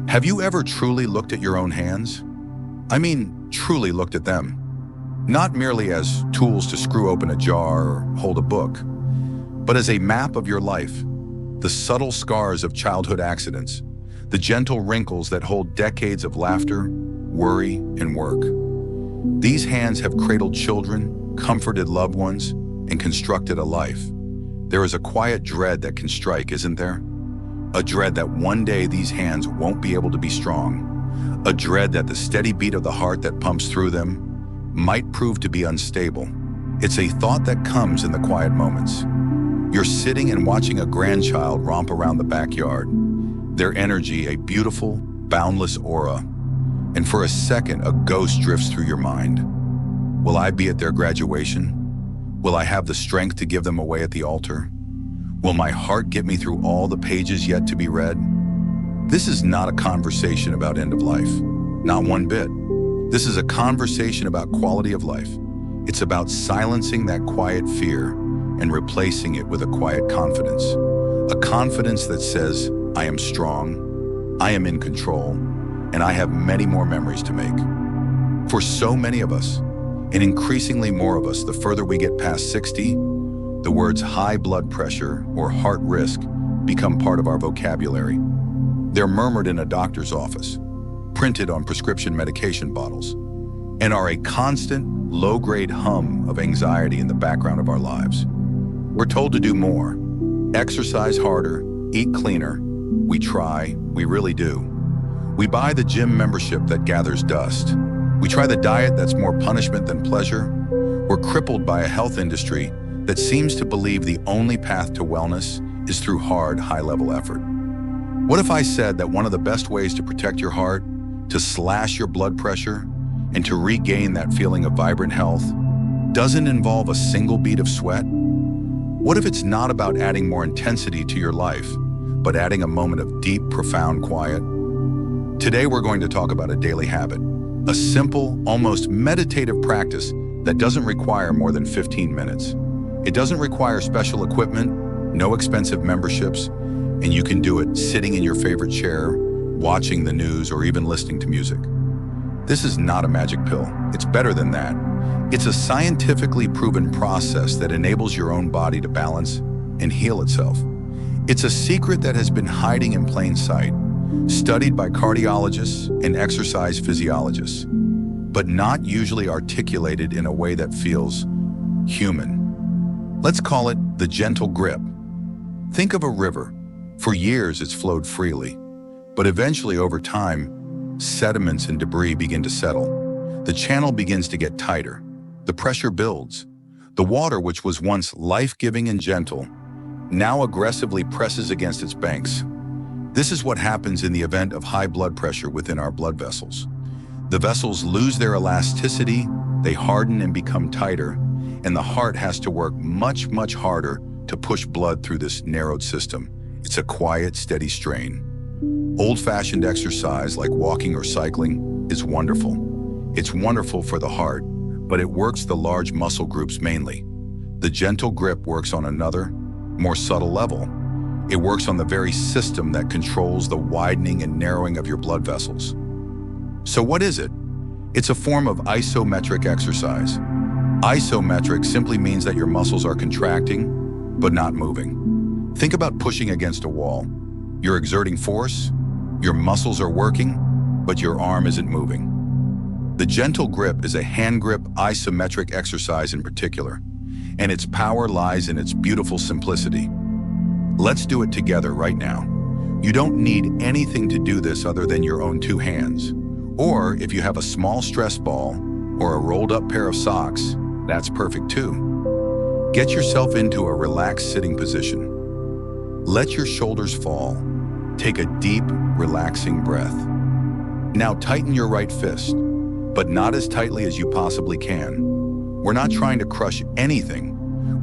Have you ever truly looked at your own hands? I mean, truly looked at them. Not merely as tools to screw open a jar or hold a book, but as a map of your life, the subtle scars of childhood accidents, the gentle wrinkles that hold decades of laughter, worry, and work. These hands have cradled children, comforted loved ones, and constructed a life. There is a quiet dread that can strike, isn't there? A dread that one day these hands won't be able to be strong. A dread that the steady beat of the heart that pumps through them might prove to be unstable. It's a thought that comes in the quiet moments. You're sitting and watching a grandchild romp around the backyard. Their energy, a beautiful, boundless aura. And for a second, a ghost drifts through your mind. Will I be at their graduation? Will I have the strength to give them away at the altar? Will my heart get me through all the pages yet to be read? This is not a conversation about end of life. Not one bit. This is a conversation about quality of life. It's about silencing that quiet fear and replacing it with a quiet confidence. A confidence that says, I am strong, I am in control, and I have many more memories to make. For so many of us, and increasingly more of us, the further we get past 60, the words high blood pressure or heart risk become part of our vocabulary. They're murmured in a doctor's office, printed on prescription medication bottles, and are a constant, low-grade hum of anxiety in the background of our lives. We're told to do more, exercise harder, eat cleaner. We try, we really do. We buy the gym membership that gathers dust. We try the diet that's more punishment than pleasure. We're crippled by a health industry that seems to believe the only path to wellness is through hard, high-level effort. What if I said that one of the best ways to protect your heart, to slash your blood pressure, and to regain that feeling of vibrant health doesn't involve a single bead of sweat? What if it's not about adding more intensity to your life, but adding a moment of deep, profound quiet? Today, we're going to talk about a daily habit, a simple, almost meditative practice that doesn't require more than 15 minutes. It doesn't require special equipment, no expensive memberships, and you can do it sitting in your favorite chair, watching the news, or even listening to music. This is not a magic pill. It's better than that. It's a scientifically proven process that enables your own body to balance and heal itself. It's a secret that has been hiding in plain sight, studied by cardiologists and exercise physiologists, but not usually articulated in a way that feels human. Let's call it the gentle grip. Think of a river. For years, it's flowed freely, but eventually, over time, sediments and debris begin to settle. The channel begins to get tighter. The pressure builds. The water, which was once life-giving and gentle, now aggressively presses against its banks. This is what happens in the event of high blood pressure within our blood vessels. The vessels lose their elasticity, they harden and become tighter, and the heart has to work much, much harder to push blood through this narrowed system. It's a quiet, steady strain. Old-fashioned exercise like walking or cycling is wonderful. It's wonderful for the heart, but it works the large muscle groups mainly. The gentle grip works on another, more subtle level. It works on the very system that controls the widening and narrowing of your blood vessels. So what is it? It's a form of isometric exercise. Isometric simply means that your muscles are contracting, but not moving. Think about pushing against a wall. You're exerting force, your muscles are working, but your arm isn't moving. The gentle grip is a hand grip isometric exercise in particular, and its power lies in its beautiful simplicity. Let's do it together right now. You don't need anything to do this other than your own two hands. Or if you have a small stress ball or a rolled up pair of socks, that's perfect too. Get yourself into a relaxed sitting position. Let your shoulders fall. Take a deep, relaxing breath. Now tighten your right fist, but not as tightly as you possibly can. We're not trying to crush anything.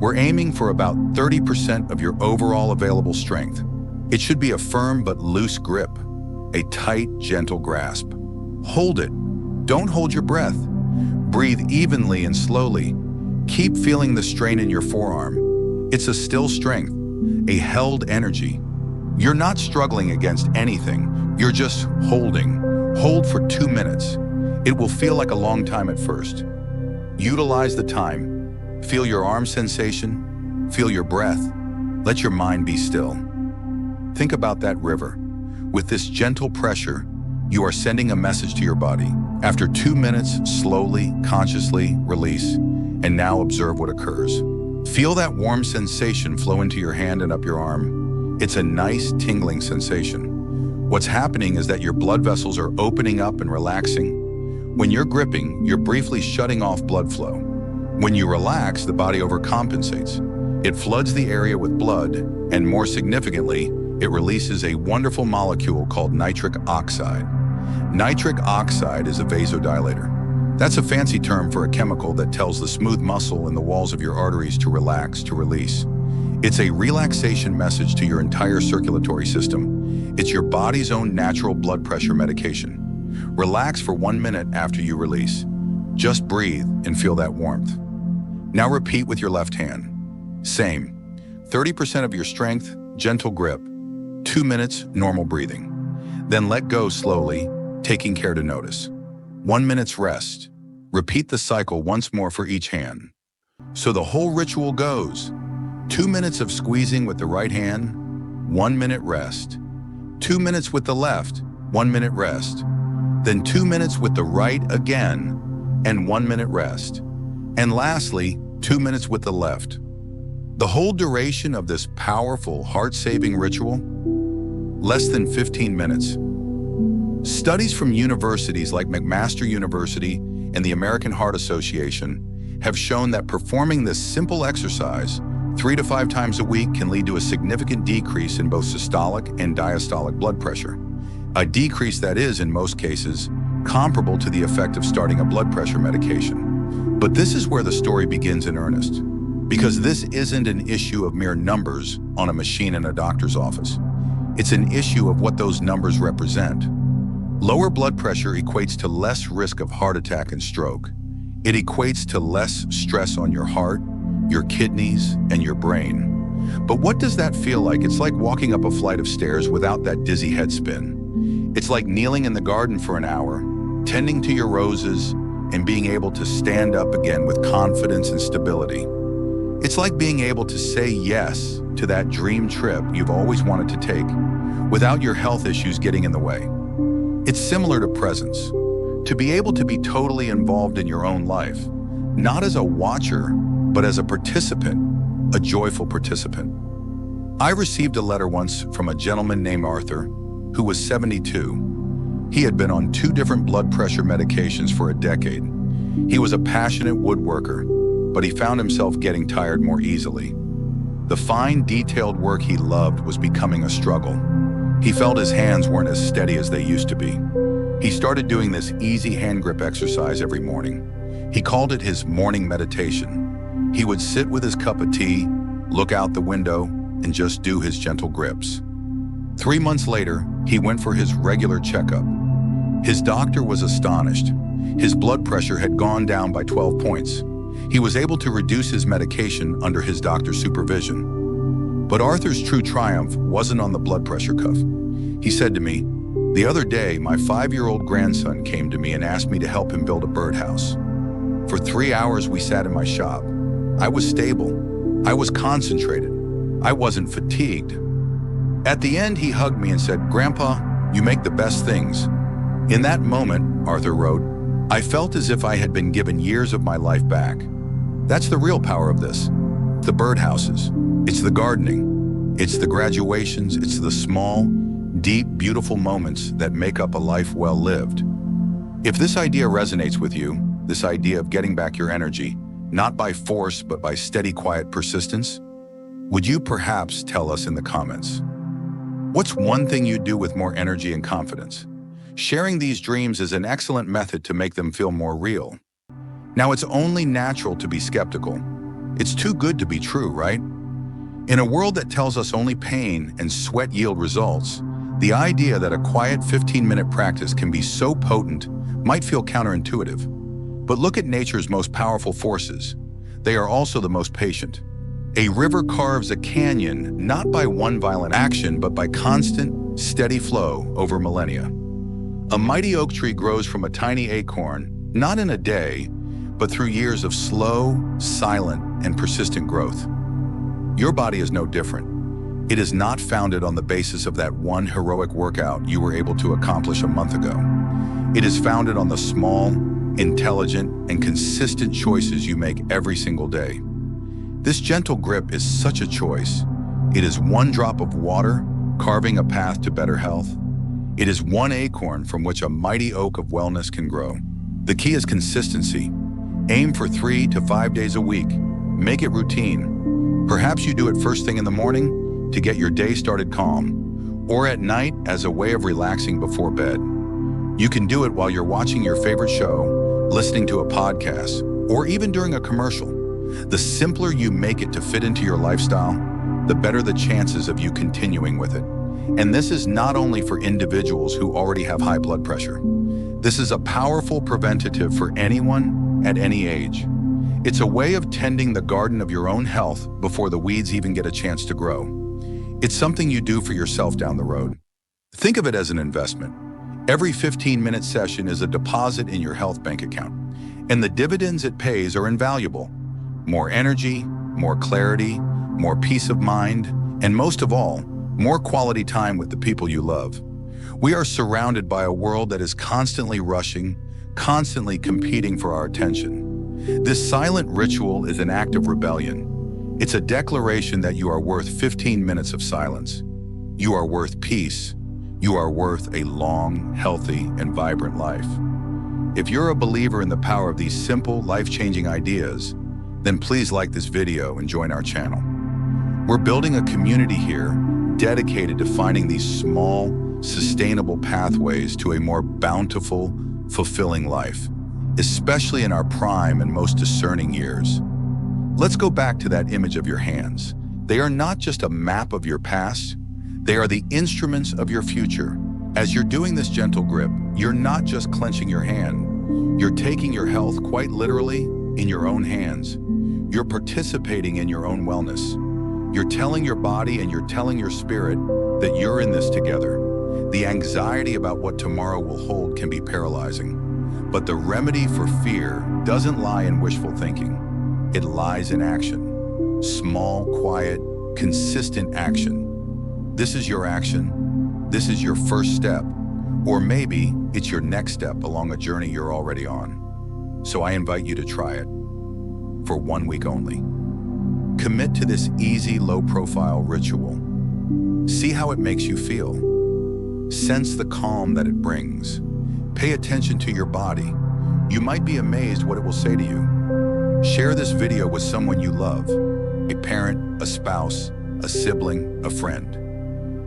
We're aiming for about 30% of your overall available strength. It should be a firm but loose grip, a tight, gentle grasp. Hold it. Don't hold your breath. Breathe evenly and slowly. Keep feeling the strain in your forearm. It's a still strength, a held energy. You're not struggling against anything, you're just holding. Hold for 2 minutes. It will feel like a long time at first. Utilize the time. Feel your arm sensation, feel your breath. Let your mind be still. Think about that river. With this gentle pressure, you are sending a message to your body. After 2 minutes, slowly, consciously release, and now observe what occurs. Feel that warm sensation flow into your hand and up your arm. It's a nice, tingling sensation. What's happening is that your blood vessels are opening up and relaxing. When you're gripping, you're briefly shutting off blood flow. When you relax, the body overcompensates. It floods the area with blood, and more significantly, it releases a wonderful molecule called nitric oxide. Nitric oxide is a vasodilator. That's a fancy term for a chemical that tells the smooth muscle in the walls of your arteries to relax, to release. It's a relaxation message to your entire circulatory system. It's your body's own natural blood pressure medication. Relax for 1 minute after you release. Just breathe and feel that warmth. Now repeat with your left hand. Same. 30% of your strength, gentle grip. 2 minutes, normal breathing. Then let go slowly, taking care to notice. 1 minute's rest. Repeat the cycle once more for each hand. So the whole ritual goes. 2 minutes of squeezing with the right hand, 1 minute rest. 2 minutes with the left, 1 minute rest. Then 2 minutes with the right again, and 1 minute rest. And lastly, 2 minutes with the left. The whole duration of this powerful, heart-saving ritual? Less than 15 minutes. Studies from universities like McMaster University and the American Heart Association have shown that performing this simple exercise 3 to 5 times a week can lead to a significant decrease in both systolic and diastolic blood pressure. A decrease that is, in most cases, comparable to the effect of starting a blood pressure medication. But this is where the story begins in earnest, because this isn't an issue of mere numbers on a machine in a doctor's office. It's an issue of what those numbers represent. Lower blood pressure equates to less risk of heart attack and stroke. It equates to less stress on your heart, your kidneys, and your brain. But what does that feel like? It's like walking up a flight of stairs without that dizzy head spin. It's like kneeling in the garden for an hour, tending to your roses, and being able to stand up again with confidence and stability. It's like being able to say yes to that dream trip you've always wanted to take without your health issues getting in the way. It's similar to presence. To be able to be totally involved in your own life, not as a watcher, but as a participant, a joyful participant. I received a letter once from a gentleman named Arthur, who was 72. He had been on 2 different blood pressure medications for a decade. He was a passionate woodworker, but he found himself getting tired more easily. The fine, detailed work he loved was becoming a struggle. He felt his hands weren't as steady as they used to be. He started doing this easy hand grip exercise every morning. He called it his morning meditation. He would sit with his cup of tea, look out the window, and just do his gentle grips. 3 months later, he went for his regular checkup. His doctor was astonished. His blood pressure had gone down by 12 points. He was able to reduce his medication under his doctor's supervision. But Arthur's true triumph wasn't on the blood pressure cuff. He said to me, "The other day, my 5-year-old grandson came to me and asked me to help him build a birdhouse. For 3 hours, we sat in my shop. I was stable. I was concentrated. I wasn't fatigued. At the end, he hugged me and said, 'Grandpa, you make the best things.' In that moment," Arthur wrote, "I felt as if I had been given years of my life back." That's the real power of this. The birdhouses. It's the gardening. It's the graduations. It's the small, deep, beautiful moments that make up a life well lived. If this idea resonates with you, this idea of getting back your energy, not by force, but by steady, quiet persistence, would you perhaps tell us in the comments? What's one thing you'd do with more energy and confidence? Sharing these dreams is an excellent method to make them feel more real. Now, it's only natural to be skeptical. It's too good to be true, right? In a world that tells us only pain and sweat yield results, the idea that a quiet 15-minute practice can be so potent might feel counterintuitive. But look at nature's most powerful forces. They are also the most patient. A river carves a canyon not by one violent action, but by constant, steady flow over millennia. A mighty oak tree grows from a tiny acorn, not in a day, but through years of slow, silent, and persistent growth. Your body is no different. It is not founded on the basis of that one heroic workout you were able to accomplish a month ago. It is founded on the small, intelligent, and consistent choices you make every single day. This gentle grip is such a choice. It is one drop of water carving a path to better health. It is one acorn from which a mighty oak of wellness can grow. The key is consistency. Aim for 3 to 5 days a week. Make it routine. Perhaps you do it first thing in the morning to get your day started calm, or at night as a way of relaxing before bed. You can do it while you're watching your favorite show, listening to a podcast, or even during a commercial. The simpler you make it to fit into your lifestyle, the better the chances of you continuing with it. And this is not only for individuals who already have high blood pressure. This is a powerful preventative for anyone at any age. It's a way of tending the garden of your own health before the weeds even get a chance to grow. It's something you do for yourself down the road. Think of it as an investment. Every 15-minute session is a deposit in your health bank account, and the dividends it pays are invaluable. More energy, more clarity, more peace of mind, and most of all, more quality time with the people you love. We are surrounded by a world that is constantly rushing, constantly competing for our attention. This silent ritual is an act of rebellion. It's a declaration that you are worth 15 minutes of silence. You are worth peace. You are worth a long, healthy, and vibrant life. If you're a believer in the power of these simple, life-changing ideas, then please like this video and join our channel. We're building a community here dedicated to finding these small, sustainable pathways to a more bountiful, fulfilling life, especially in our prime and most discerning years. Let's go back to that image of your hands. They are not just a map of your past, they are the instruments of your future. As you're doing this gentle grip, you're not just clenching your hand, you're taking your health quite literally in your own hands. You're participating in your own wellness. You're telling your body and you're telling your spirit that you're in this together. The anxiety about what tomorrow will hold can be paralyzing, but the remedy for fear doesn't lie in wishful thinking. It lies in action. Small, quiet, consistent action. This is your action. This is your first step. Or maybe it's your next step along a journey you're already on. So I invite you to try it for 1 week only. Commit to this easy, low-profile ritual. See how it makes you feel. Sense the calm that it brings. Pay attention to your body. You might be amazed what it will say to you. Share this video with someone you love, a parent, a spouse, a sibling, a friend.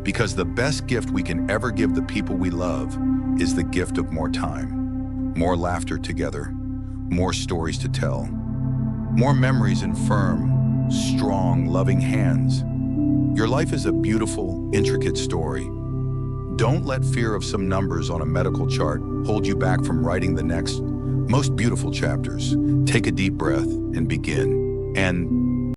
Because the best gift we can ever give the people we love is the gift of more time, more laughter together, more stories to tell, more memories in firm, strong, loving hands. Your life is a beautiful, intricate story. Don't let fear of some numbers on a medical chart hold you back from writing the next, most beautiful chapters. Take a deep breath and begin. And